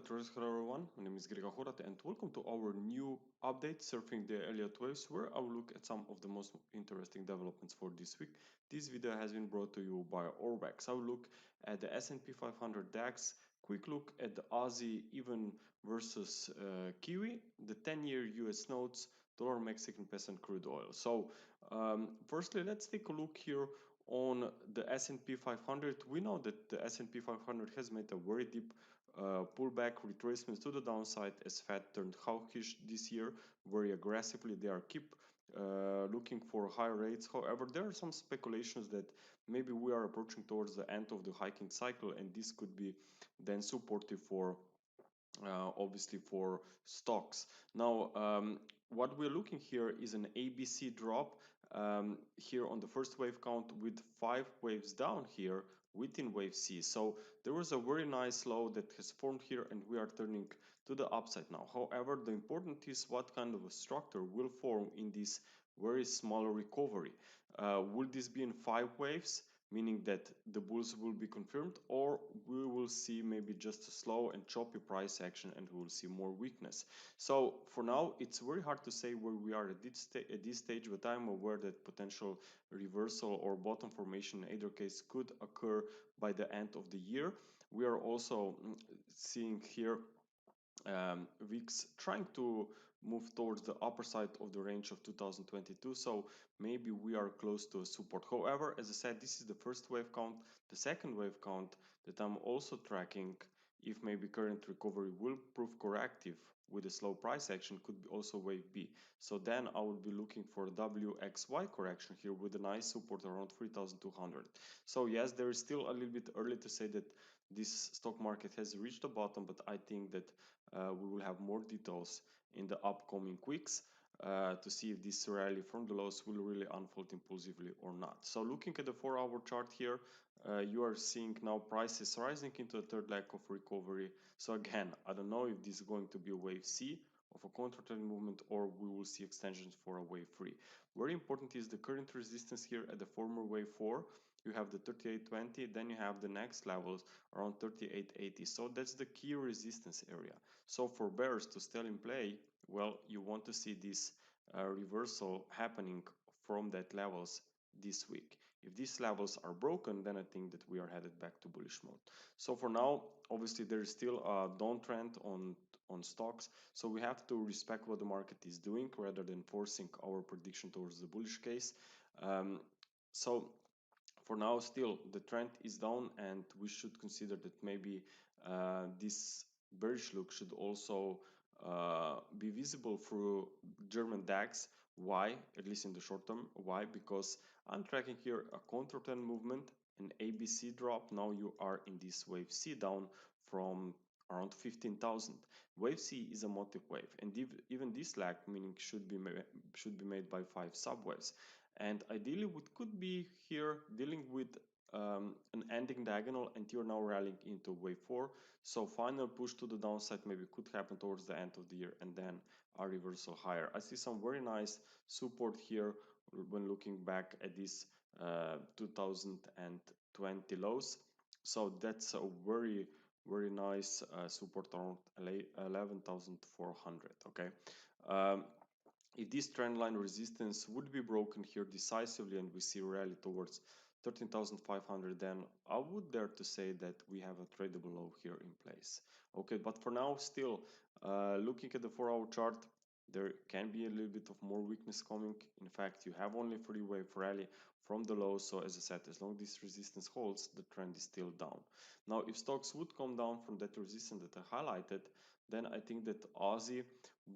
Hello everyone, my name is Gregor and welcome to our new update surfing the Elliott waves, where I will look at some of the most interesting developments for this week. This video has been brought to you by Orbex. I will look at the S&P 500 DAX, quick look at the Aussie even versus Kiwi, the 10-year US notes, dollar, Mexican peso and crude oil. So firstly, let's take a look here on the S&P 500. We know that the S&P 500 has made a very deep pullback retracements to the downside as Fed turned hawkish this year very aggressively. They are keep looking for higher rates. However, there are some speculations that maybe we are approaching towards the end of the hiking cycle, and this could be then supportive for obviously for stocks. Now, what we're looking here is an ABC drop here on the first wave count with 5 waves down here within wave C. So there was a very nice low that has formed here and we are turning to the upside now. However, the important is what kind of a structure will form in this very small recovery. Will this be in 5 waves? Meaning that the bulls will be confirmed, or we will see maybe just a slow and choppy price action and we will see more weakness. So for now, it's very hard to say where we are at this stage, but I'm aware that potential reversal or bottom formation in either case could occur by the end of the year. We are also seeing here VIX trying to move towards the upper side of the range of 2022, so maybe we are close to a support. However, as I said, this is the first wave count. The second wave count that I'm also tracking, if maybe current recovery will prove corrective with a slow price action, could be also wave B. So then I would be looking for a WXY correction here with a nice support around 3200. So yes, there is still a little bit early to say that this stock market has reached the bottom, but I think that we will have more details in the upcoming weeks to see if this rally from the lows will really unfold impulsively or not. So looking at the 4-hour chart here, you are seeing now prices rising into a third leg of recovery. So again, I don't know if this is going to be a wave C of a counter-trend movement or we will see extensions for a wave 3. Very important is the current resistance here at the former wave 4. You have the 3820, then you have the next levels around 3880. So that's the key resistance area. So for bears to still in play, well, you want to see this reversal happening from that levels this week. If these levels are broken, then I think that we are headed back to bullish mode. So for now, obviously there is still a downtrend on stocks, so we have to respect what the market is doing rather than forcing our prediction towards the bullish case. So for now, still the trend is down, and we should consider that maybe this bearish look should also be visible through German DAX. Why? At least in the short term. Why? Because I'm tracking here a counter trend movement, an ABC drop. Now you are in this wave C down from around 15,000. Wave C is a motive wave, and even this lag, meaning should be made by 5 subwaves. And ideally, we could be here dealing with an ending diagonal, and you're now rallying into wave 4. So final push to the downside maybe could happen towards the end of the year, and then a reversal higher. I see some very nice support here when looking back at this 2020 lows. So that's a very nice support around 11,400. Okay. If this trend line resistance would be broken here decisively and we see rally towards 13,500, then I would dare to say that we have a tradable low here in place. Okay, but for now, still looking at the 4-hour chart, there can be a little bit of more weakness coming. In fact, you have only 3-wave rally from the low. So as I said, as long as this resistance holds, the trend is still down. Now, if stocks would come down from that resistance that I highlighted, then I think that Aussie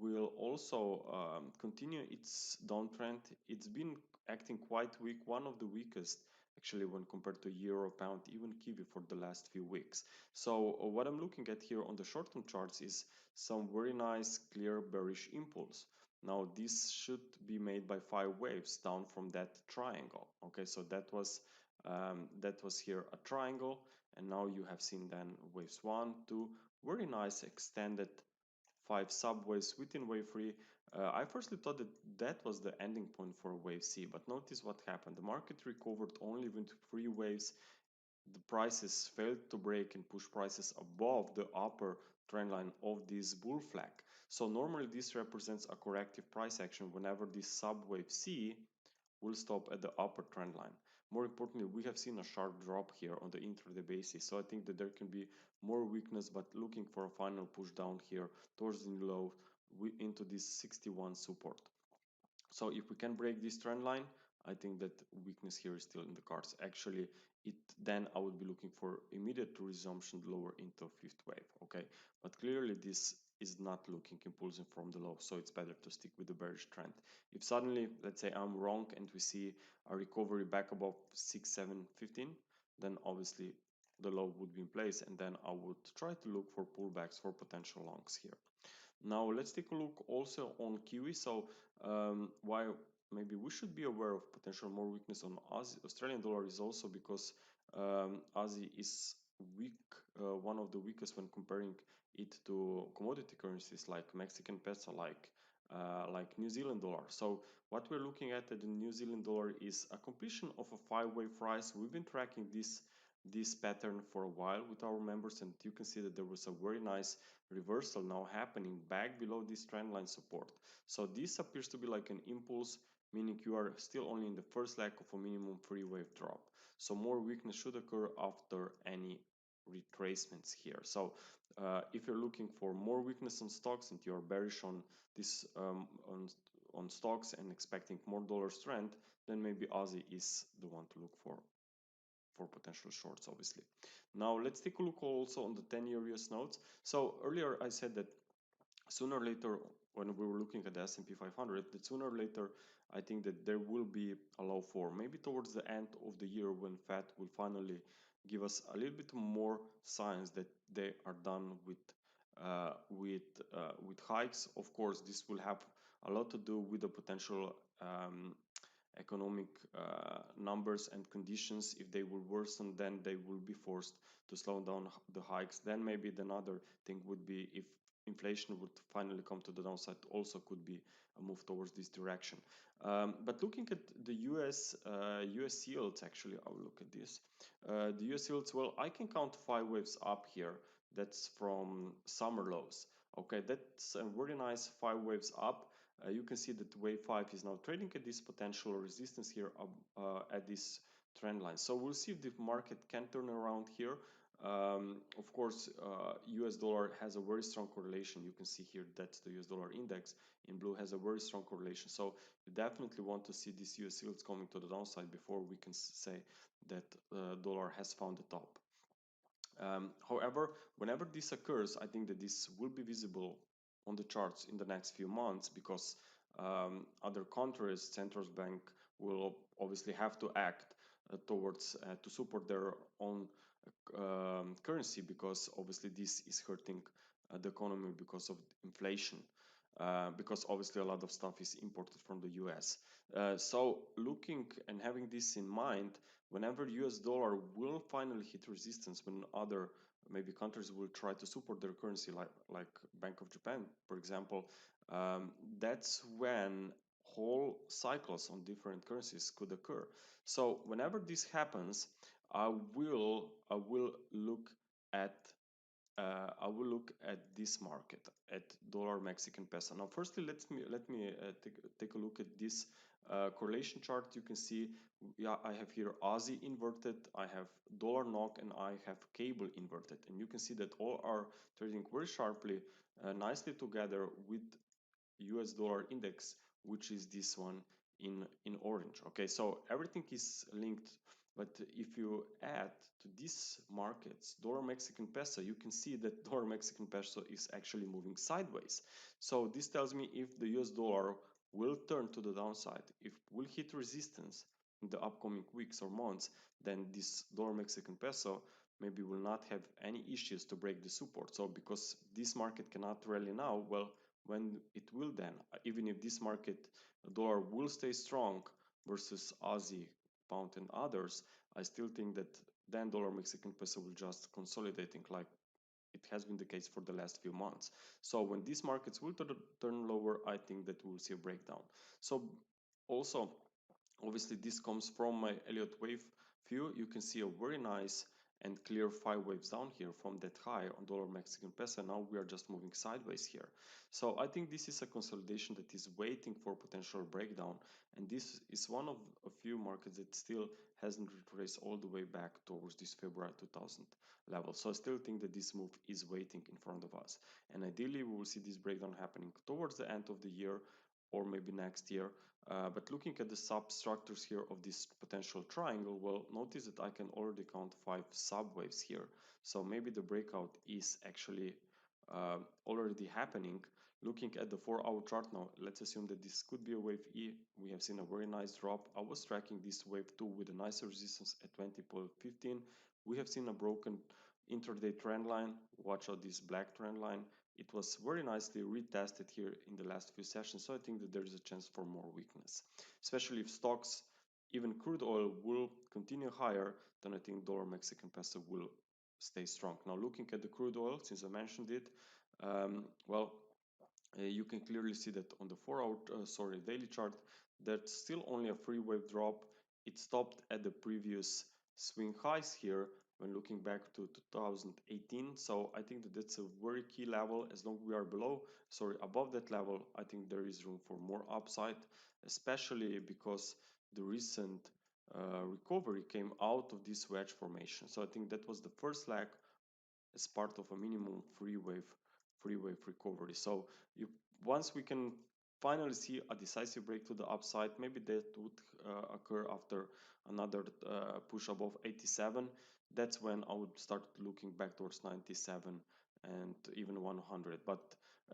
will also continue its downtrend. It's been acting quite weak, one of the weakest actually when compared to euro, pound, even kiwi for the last few weeks. So what I'm looking at here on the short-term charts is some very nice clear bearish impulse. Now this should be made by 5 waves down from that triangle. Okay, so that was here a triangle, and now you have seen then waves 1, 2, very nice extended 5 subwaves within wave 3. I firstly thought that that was the ending point for wave C, but notice what happened. The market recovered only with 3 waves. The prices failed to break and push prices above the upper trend line of this bull flag. So normally this represents a corrective price action whenever this subwave C will stop at the upper trend line. More importantly, we have seen a sharp drop here on the intraday basis, so I think that there can be more weakness, but looking for a final push down here towards the low into this 61 support. So if we can break this trend line, I think that weakness here is still in the cards. Actually, then I would be looking for immediate resumption lower into fifth wave. Okay, but clearly this is not looking impulsive from the low, so it's better to stick with the bearish trend. If suddenly, let's say I'm wrong and we see a recovery back above 6, 7, 15, then obviously the low would be in place, and then I would try to look for pullbacks for potential longs here. Now let's take a look also on Kiwi. So why maybe we should be aware of potential more weakness on Aussie, Australian dollar is also because Aussie is weak, one of the weakest when comparing it to commodity currencies like Mexican peso, like New Zealand dollar. So what we're looking at the New Zealand dollar is a completion of a five-wave rise. We've been tracking this pattern for a while with our members, and you can see that there was a very nice reversal now happening back below this trend line support. So this appears to be like an impulse, meaning you are still only in the first leg of a minimum three wave drop. So more weakness should occur after any retracements here. So if you're looking for more weakness on stocks and you're bearish on this on stocks and expecting more dollar strength, then maybe Aussie is the one to look for potential shorts, obviously. Now let's take a look also on the 10-year US notes. So earlier I said that sooner or later, when we were looking at the S&P 500, that sooner or later I think that there will be a low for maybe towards the end of the year when Fed will finally give us a little bit more signs that they are done with hikes. Of course, this will have a lot to do with the potential economic numbers and conditions. If they will worsen, then they will be forced to slow down the hikes. Then maybe another thing would be if inflation would finally come to the downside, also could be a move towards this direction. But looking at the US yields, actually, I'll look at this. The US yields, well, I can count 5 waves up here. That's from summer lows. Okay, that's a very nice 5 waves up. You can see that wave 5 is now trading at this potential resistance here at this trend line. So we'll see if the market can turn around here. Of course, US dollar has a very strong correlation. You can see here that's the US dollar index in blue has a very strong correlation. So you definitely want to see these US yields coming to the downside before we can say that dollar has found the top. However, whenever this occurs, I think that this will be visible on the charts in the next few months because other countries, central bank will obviously have to act towards to support their own currency because obviously this is hurting the economy because of inflation. Because obviously a lot of stuff is imported from the US. So looking and having this in mind, whenever US dollar will finally hit resistance, when other maybe countries will try to support their currency, like Bank of Japan, for example, that's when whole cycles on different currencies could occur. So whenever this happens, I will look at this market at dollar Mexican peso. Now, firstly, let me take a look at this correlation chart. You can see, yeah, I have here Aussie inverted, I have dollar NOK, and I have cable inverted, and you can see that all are trading very sharply, nicely together with US dollar index, which is this one in orange. Okay, so everything is linked. But if you add to these markets dollar Mexican peso, you can see that dollar Mexican peso is actually moving sideways. So this tells me if the US dollar will turn to the downside, if will hit resistance in the upcoming weeks or months, then this dollar Mexican peso maybe will not have any issues to break the support. So because this market cannot rally now, well, when it will then, even if this market dollar will stay strong versus Aussie, pound and others, I still think that then dollar Mexican peso will just consolidating like it has been the case for the last few months. So when these markets will turn lower, I think that we'll see a breakdown. So also, obviously this comes from my Elliott wave view. You can see a very nice and clear 5 waves down here from that high on dollar Mexican peso. Now we are just moving sideways here. So I think this is a consolidation that is waiting for potential breakdown, and this is one of a few markets that still hasn't retraced all the way back towards this February 2000 level. So I still think that this move is waiting in front of us, and ideally we will see this breakdown happening towards the end of the year or maybe next year. But looking at the substructures here of this potential triangle, well, notice that I can already count 5 subwaves here. So maybe the breakout is actually already happening. Looking at the 4-hour chart now, let's assume that this could be a wave E. We have seen a very nice drop. I was tracking this wave 2 with a nice resistance at 20.15. We have seen a broken intraday trend line. Watch out this black trend line. It was very nicely retested here in the last few sessions, so I think that there is a chance for more weakness, especially if stocks, even crude oil, will continue higher. Then I think dollar Mexican peso will stay strong. Now looking at the crude oil, since I mentioned it, well, you can clearly see that on the 4-hour daily chart, that's still only a 3-wave drop. It stopped at the previous swing highs here when looking back to 2018. So I think that that's a very key level. As long as we are above that level, I think there is room for more upside, especially because the recent recovery came out of this wedge formation. So I think that was the first leg as part of a minimum three-wave recovery. So you, once we can finally see a decisive break to the upside, maybe that would occur after another push above 87. That's when I would start looking back towards 97 and even 100. But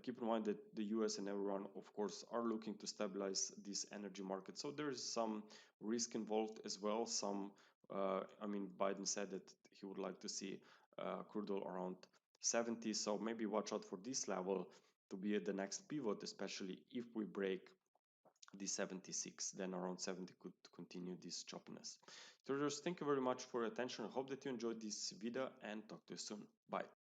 keep in mind that the US and everyone, of course, are looking to stabilize this energy market. So there is some risk involved as well. Biden said that he would like to see crude oil around 70. So maybe watch out for this level to be at the next pivot, especially if we break the 76, then around 70 could continue this choppiness. Traders, thank you very much for your attention. I hope that you enjoyed this video and talk to you soon. Bye.